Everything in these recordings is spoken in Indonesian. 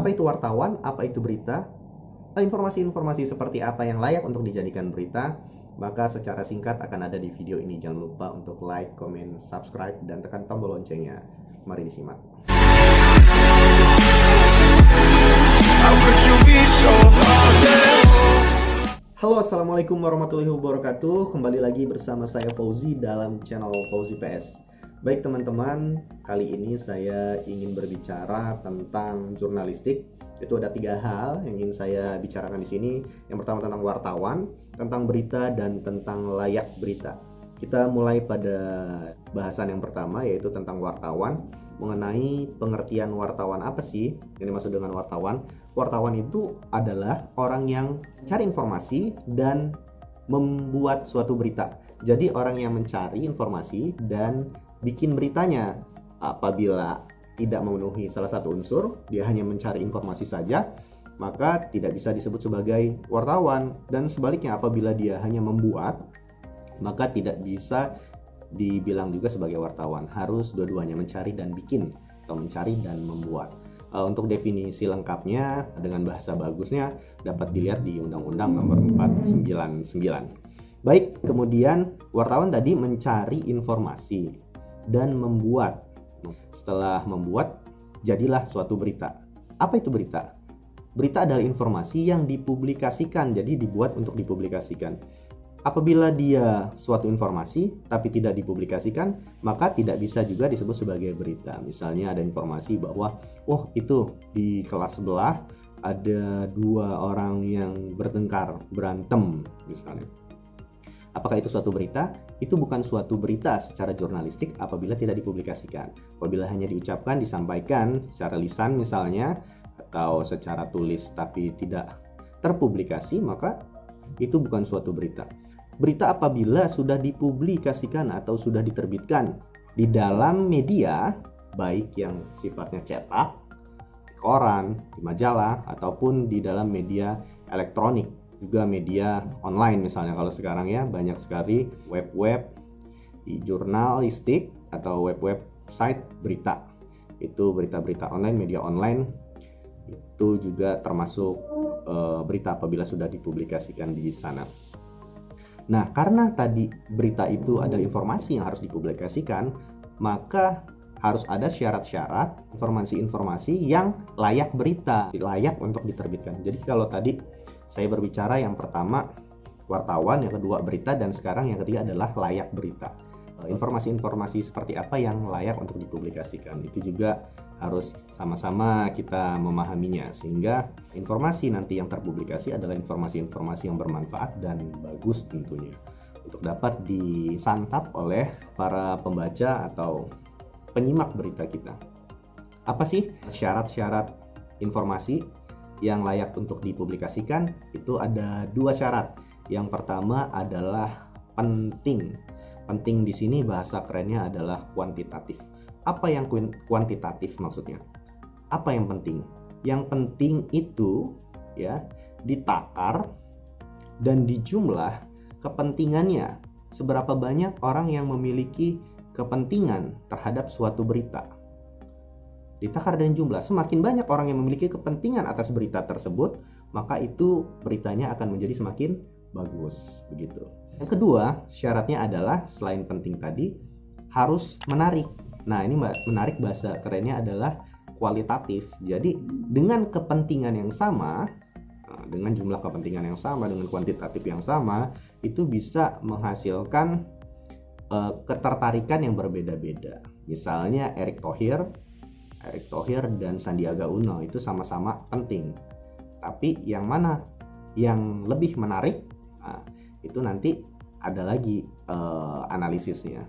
Apa itu wartawan? Apa itu berita? Informasi-informasi seperti apa yang layak untuk dijadikan berita? Maka secara singkat akan ada di video ini. Jangan lupa untuk like, comment, subscribe, dan tekan tombol loncengnya. Mari disimak. Halo, assalamualaikum warahmatullahi wabarakatuh. Kembali lagi bersama saya Fauzi dalam channel Fauzi PS. Baik teman-teman, kali ini saya ingin berbicara tentang jurnalistik. Itu ada 3 hal yang ingin saya bicarakan di sini. Yang pertama tentang wartawan, tentang berita, dan tentang layak berita. Kita mulai pada bahasan yang pertama, yaitu tentang wartawan. Mengenai pengertian wartawan apa sih yang dimaksud dengan wartawan? Wartawan itu adalah orang yang cari informasi dan membuat suatu berita. Jadi orang yang mencari informasi dan bikin beritanya. Apabila tidak memenuhi salah satu unsur, dia hanya mencari informasi saja, maka tidak bisa disebut sebagai wartawan. Dan sebaliknya, apabila dia hanya membuat, maka tidak bisa dibilang juga sebagai wartawan. Harus dua-duanya, mencari dan bikin, atau mencari dan membuat. Untuk definisi lengkapnya dengan bahasa bagusnya dapat dilihat di Undang-Undang Nomor 499. Baik, kemudian wartawan tadi mencari informasi dan membuat. Setelah membuat, jadilah suatu berita. Apa itu berita? Berita adalah informasi yang dipublikasikan, jadi dibuat untuk dipublikasikan. Apabila dia suatu informasi tapi tidak dipublikasikan, maka tidak bisa juga disebut sebagai berita. Misalnya ada informasi bahwa itu di kelas sebelah ada 2 orang yang bertengkar, berantem misalnya. Apakah itu suatu berita? Itu bukan suatu berita secara jurnalistik apabila tidak dipublikasikan. Apabila hanya diucapkan, disampaikan secara lisan misalnya, atau secara tulis tapi tidak terpublikasi, maka itu bukan suatu berita. Berita apabila sudah dipublikasikan atau sudah diterbitkan di dalam media, baik yang sifatnya cetak, di koran, di majalah, ataupun di dalam media elektronik, juga media online misalnya. Kalau sekarang ya banyak sekali web-web di jurnalistik atau web-website berita. Itu berita-berita online, media online, itu juga termasuk berita apabila sudah dipublikasikan di sana. Nah, karena tadi berita itu ada informasi yang harus dipublikasikan, maka harus ada syarat-syarat informasi-informasi yang layak berita, layak untuk diterbitkan. Jadi kalau tadi saya berbicara yang pertama wartawan, yang kedua berita, dan sekarang yang ketiga adalah layak berita. Informasi-informasi seperti apa yang layak untuk dipublikasikan, itu juga harus sama-sama kita memahaminya, sehingga informasi nanti yang terpublikasi adalah informasi-informasi yang bermanfaat dan bagus tentunya untuk dapat disantap oleh para pembaca atau penyimak berita kita. Apa sih syarat-syarat informasi yang layak untuk dipublikasikan? Itu ada 2 syarat. Yang pertama adalah penting. Penting di sini bahasa kerennya adalah kuantitatif. Apa yang kuantitatif maksudnya? Apa yang penting? Yang penting itu ya ditakar dan dijumlah kepentingannya. Seberapa banyak orang yang memiliki kepentingan terhadap suatu berita. Ditakar dan jumlah. Semakin banyak orang yang memiliki kepentingan atas berita tersebut, maka itu beritanya akan menjadi semakin bagus, begitu. Yang kedua, syaratnya adalah selain penting tadi, harus menarik. Nah, ini menarik bahasa kerennya adalah kualitatif. Jadi, dengan kepentingan yang sama, dengan jumlah kepentingan yang sama, dengan kuantitatif yang sama, itu bisa menghasilkan ketertarikan yang berbeda-beda. Misalnya Erick Thohir dan Sandiaga Uno itu sama-sama penting. Tapi yang mana yang lebih menarik? Nah, itu nanti ada lagi analisisnya.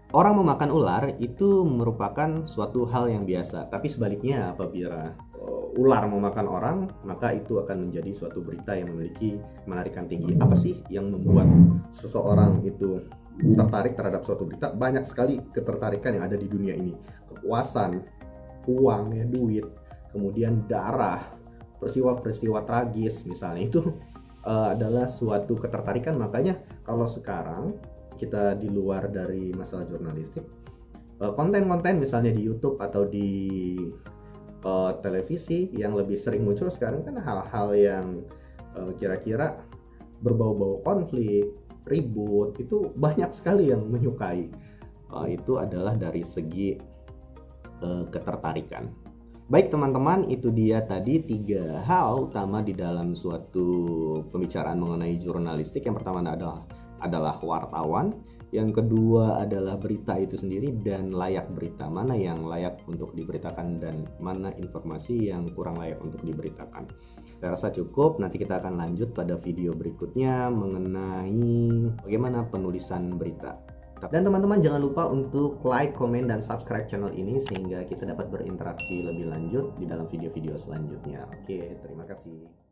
Orang memakan ular itu merupakan suatu hal yang biasa. Tapi sebaliknya, apabila ular memakan orang, maka itu akan menjadi suatu berita yang memiliki menarikan tinggi. Apa sih yang membuat seseorang itu tertarik terhadap suatu berita? Banyak sekali ketertarikan yang ada di dunia ini. Kekuasaan, uang, duit, kemudian darah, peristiwa-peristiwa tragis misalnya, itu adalah suatu ketertarikan. Makanya kalau sekarang kita di luar dari masalah jurnalistik, konten-konten misalnya di YouTube atau di televisi yang lebih sering muncul sekarang kan hal-hal yang kira-kira berbau-bau konflik, ribut, itu banyak sekali yang menyukai. Itu adalah dari segi ketertarikan. Baik teman-teman, itu dia tadi 3 hal utama di dalam suatu pembicaraan mengenai jurnalistik. Yang pertama adalah wartawan, yang kedua adalah berita itu sendiri dan layak berita, mana yang layak untuk diberitakan dan mana informasi yang kurang layak untuk diberitakan. Saya rasa cukup, nanti kita akan lanjut pada video berikutnya mengenai bagaimana penulisan berita. Dan teman-teman jangan lupa untuk like, komen, dan subscribe channel ini sehingga kita dapat berinteraksi lebih lanjut di dalam video-video selanjutnya. Oke, terima kasih.